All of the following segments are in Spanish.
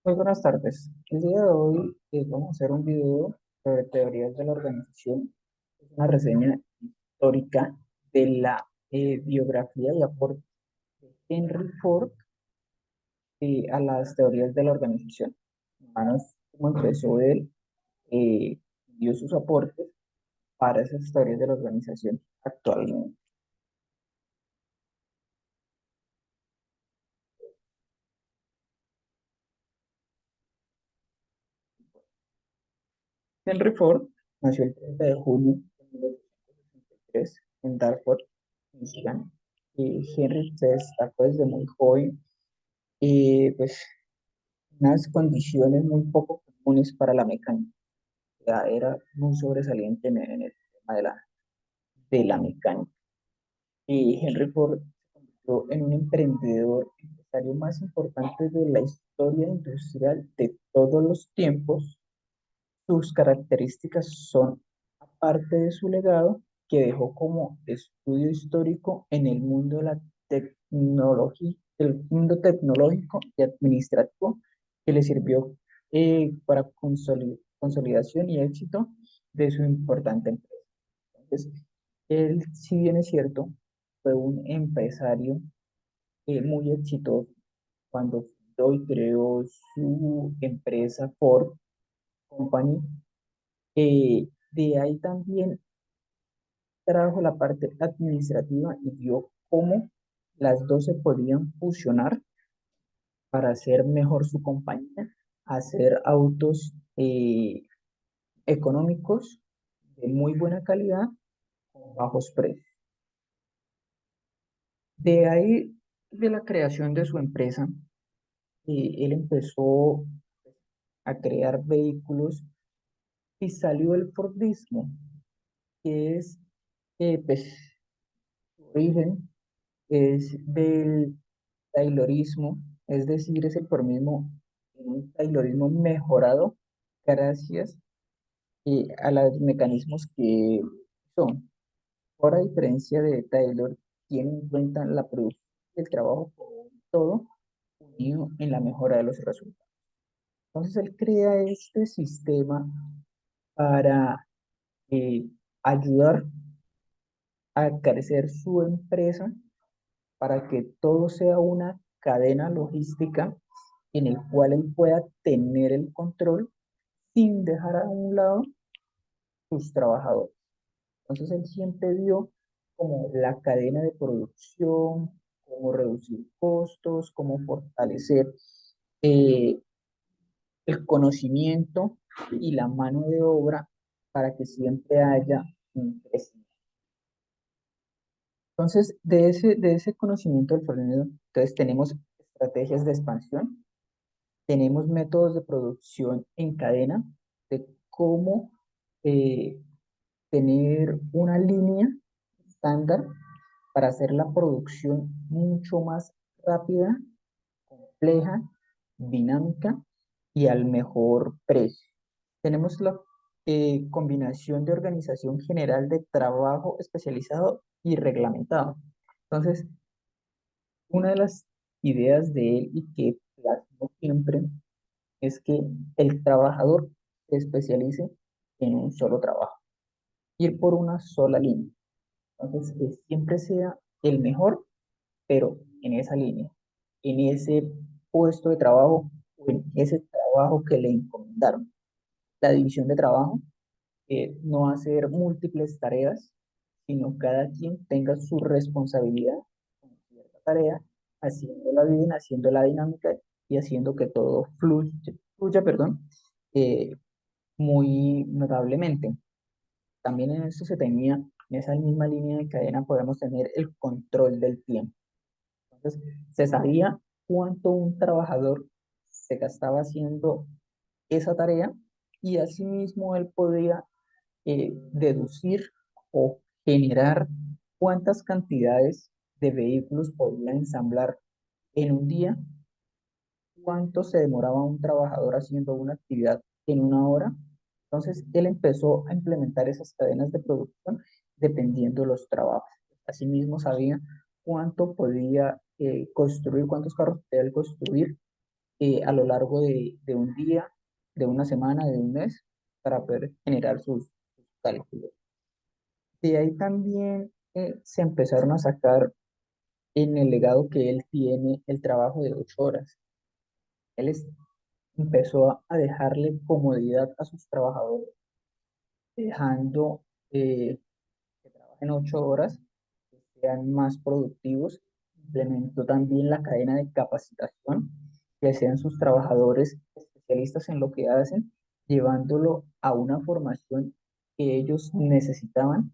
Muy buenas tardes. El día de hoy vamos a hacer un video sobre teorías de la organización. Es una reseña histórica de la biografía y aporte de Henry Ford a las teorías de la organización. Más cómo empezó él, eh, dio sus aportes para esas teorías de la organización actualmente. Henry Ford nació el 30 de junio de 1863 en Dartford, Michigan. Henry se destacó desde muy joven pues unas condiciones muy poco comunes para la mecánica. Ya era muy sobresaliente en el tema de la mecánica. Y Henry Ford se convirtió en un emprendedor empresario más importante de la historia industrial de todos los tiempos. Sus características son, aparte de su legado, que dejó como estudio histórico en el mundo de la tecnología, el mundo tecnológico y administrativo, que le sirvió para consolidación y éxito de su importante empresa. Entonces, él, si bien es cierto, fue un empresario muy exitoso cuando fundó y creó su empresa Ford Company. De ahí también trajo la parte administrativa y vio cómo las dos se podían fusionar para hacer mejor su compañía, hacer autos económicos de muy buena calidad con bajos precios. De ahí, de la creación de su empresa, él empezó a crear vehículos y salió el Fordismo, que es, pues, su origen es del Taylorismo, es decir, es el formismo, un Taylorismo mejorado gracias a los mecanismos que son. Por a diferencia de Taylor, tiene en cuenta la producción del trabajo como un todo unido en la mejora de los resultados. Entonces, él crea este sistema para eh, ayudar a crecer su empresa, para que todo sea una cadena logística en el cual él pueda tener el control sin dejar a un lado sus trabajadores. Entonces él siempre vio como la cadena de producción, cómo reducir costos, cómo fortalecer eh, el conocimiento y la mano de obra para que siempre haya un crecimiento. Entonces, de ese conocimiento del fornero, entonces tenemos estrategias de expansión, tenemos métodos de producción en cadena, de cómo eh, tener una línea estándar para hacer la producción mucho más rápida, compleja, dinámica y al mejor precio. Tenemos la combinación de organización general de trabajo especializado y reglamentado. Entonces, una de las ideas de él y que plasmó siempre es que el trabajador se especialice en un solo trabajo, ir por una sola línea. Entonces, que siempre sea el mejor, pero en esa línea, en ese puesto de trabajo o en ese trabajo que le encomendaron. La división de trabajo, no hacer múltiples tareas, sino cada quien tenga su responsabilidad con cierta tarea, haciéndola bien, haciéndola dinámica y haciendo que todo fluya, perdón, eh, muy notablemente. También en esto se tenía, en esa misma línea de cadena, podemos tener el control del tiempo. Entonces, se sabía cuánto un trabajador se gastaba haciendo esa tarea y asimismo él podía deducir o generar cuántas cantidades de vehículos podía ensamblar en un día, cuánto se demoraba un trabajador haciendo una actividad en una hora. Entonces, él empezó a implementar esas cadenas de producción dependiendo de los trabajos. Asimismo, sabía cuánto podía construir, cuántos carros podía él construir a lo largo de un día, de una semana, de un mes, para poder generar sus cálculos. De ahí también se empezaron a sacar en el legado que él tiene el trabajo de 8 horas. Él empezó a dejarle comodidad a sus trabajadores, dejando que trabajen 8 horas, que sean más productivos. Implementó también la cadena de capacitación, que sean sus trabajadores especialistas en lo que hacen, llevándolo a una formación que ellos necesitaban,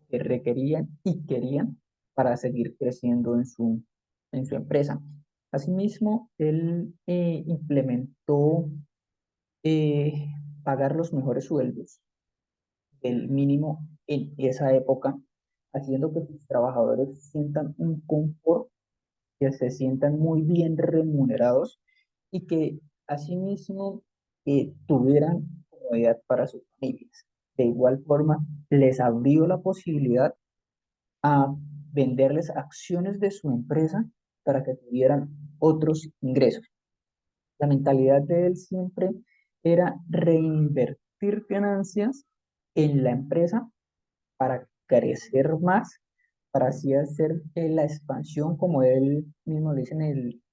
que requerían y querían para seguir creciendo en su empresa. Asimismo, él implementó eh, pagar los mejores sueldos, el mínimo en esa época, haciendo que sus trabajadores sientan un confort, que se sientan muy bien remunerados y que asimismo tuvieran comodidad para sus familias. De igual forma, les abrió la posibilidad a venderles acciones de su empresa para que tuvieran otros ingresos. La mentalidad de él siempre era reinvertir ganancias en la empresa para crecer más, para así hacer la expansión, como él mismo le dice en el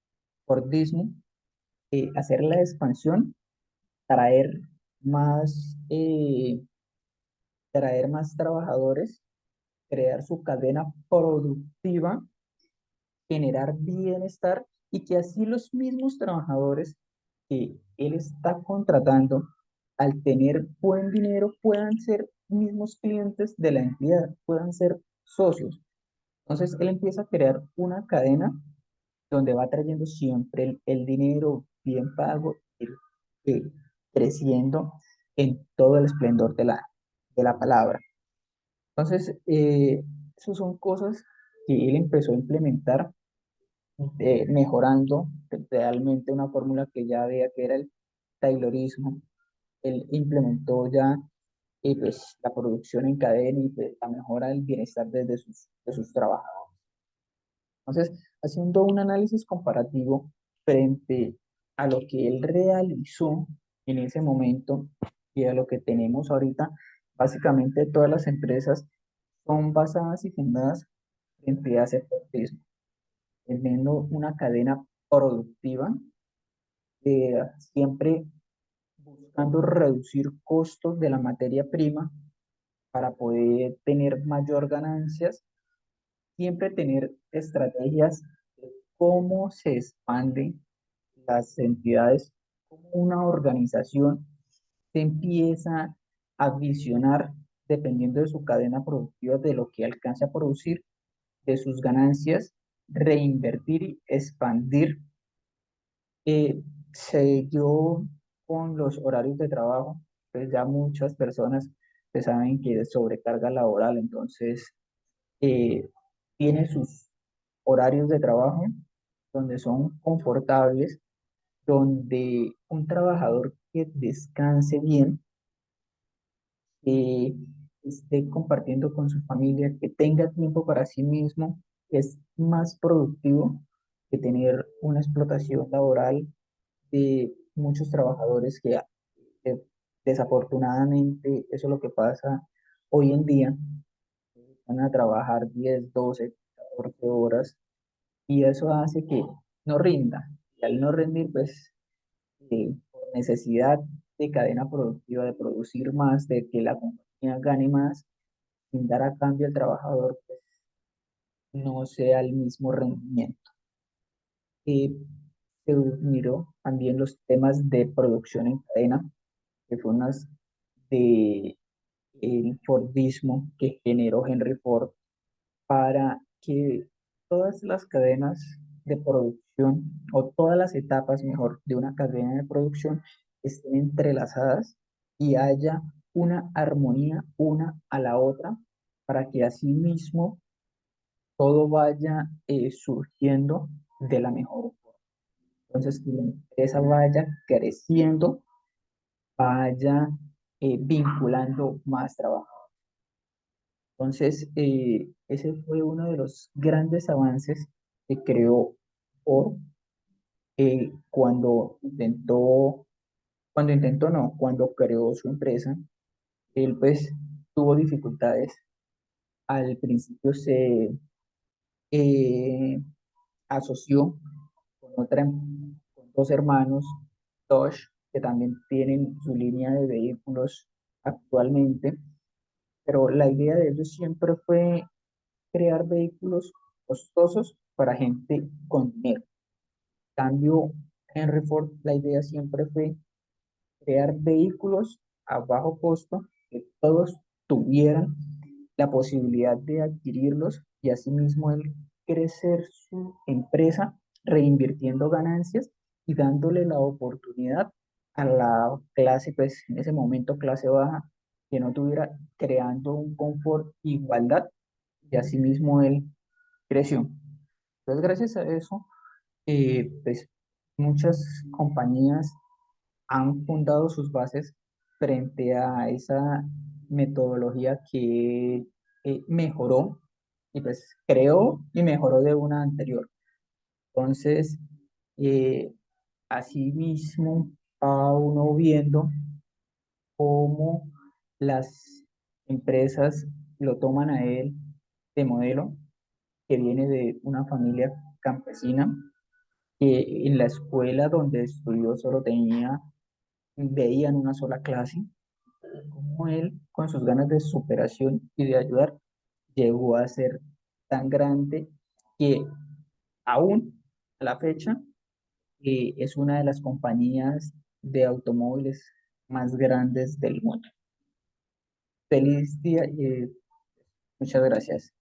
Fordismo, hacer la expansión, traer más, traer más trabajadores, crear su cadena productiva, generar bienestar y que así los mismos trabajadores que él está contratando, al tener buen dinero, puedan ser mismos clientes de la entidad, puedan ser socios. Entonces, él empieza a crear una cadena donde va trayendo siempre el dinero bien pago, eh, creciendo en todo el esplendor de la palabra. Entonces, esas son cosas que él empezó a implementar, mejorando realmente una fórmula que ya veía que era el Taylorismo. Él implementó ya pues, la producción en cadena y pues, la mejora del bienestar de sus trabajadores. Entonces, haciendo un análisis comparativo frente a lo que él realizó en ese momento y a lo que tenemos ahorita, básicamente todas las empresas son basadas y fundadas frente a ese portismo, teniendo una cadena productiva, siempre buscando reducir costos de la materia prima para poder tener mayor ganancias, siempre tener estrategias de cómo se expanden las entidades, cómo una organización se empieza a visionar dependiendo de su cadena productiva, de lo que alcance a producir, de sus ganancias, reinvertir y expandir. Se dio con los horarios de trabajo, pues ya muchas personas pues, saben que es sobrecarga laboral, entonces eh, tiene sus horarios de trabajo donde son confortables, donde un trabajador que descanse bien, que esté compartiendo con su familia, que tenga tiempo para sí mismo, es más productivo que tener una explotación laboral de muchos trabajadores que eh, desafortunadamente eso es lo que pasa hoy en día, van a trabajar 10, 12, 14 horas y eso hace que no rinda. Y al no rendir, pues por necesidad de cadena productiva, de producir más, de que la compañía gane más, sin dar a cambio al trabajador, pues no sea el mismo rendimiento. Eh, Se miró también los temas de producción en cadena, que fue unas de el Fordismo que generó Henry Ford para que todas las cadenas de producción o todas las etapas, mejor, de una cadena de producción estén entrelazadas y haya una armonía una a la otra para que así mismo todo vaya surgiendo de la mejor forma. Entonces, que la empresa vaya creciendo, vaya vinculando más trabajo. Entonces, ese fue uno de los grandes avances que creó Ford Cuando intentó no, cuando creó su empresa, él pues tuvo dificultades. Al principio se eh, asoció con dos hermanos, Dodge, que también tienen su línea de vehículos actualmente, pero la idea de ellos siempre fue crear vehículos costosos para gente con dinero. En cambio, Henry Ford, la idea siempre fue crear vehículos a bajo costo que todos tuvieran la posibilidad de adquirirlos y asimismo él crecer su empresa reinvirtiendo ganancias y dándole la oportunidad a la clase, pues en ese momento clase baja, que no tuviera creando un confort, igualdad y asimismo él creció. Entonces, gracias a eso, pues muchas compañías han fundado sus bases frente a esa metodología que mejoró y pues creó y mejoró de una anterior. Entonces, eh, asimismo, va uno viendo cómo las empresas lo toman a él de modelo, que viene de una familia campesina, que en la escuela donde estudió solo veían una sola clase, como él, con sus ganas de superación y de ayudar, llegó a ser tan grande que aún a la fecha es una de las compañías de automóviles más grandes del mundo. Feliz día y muchas gracias.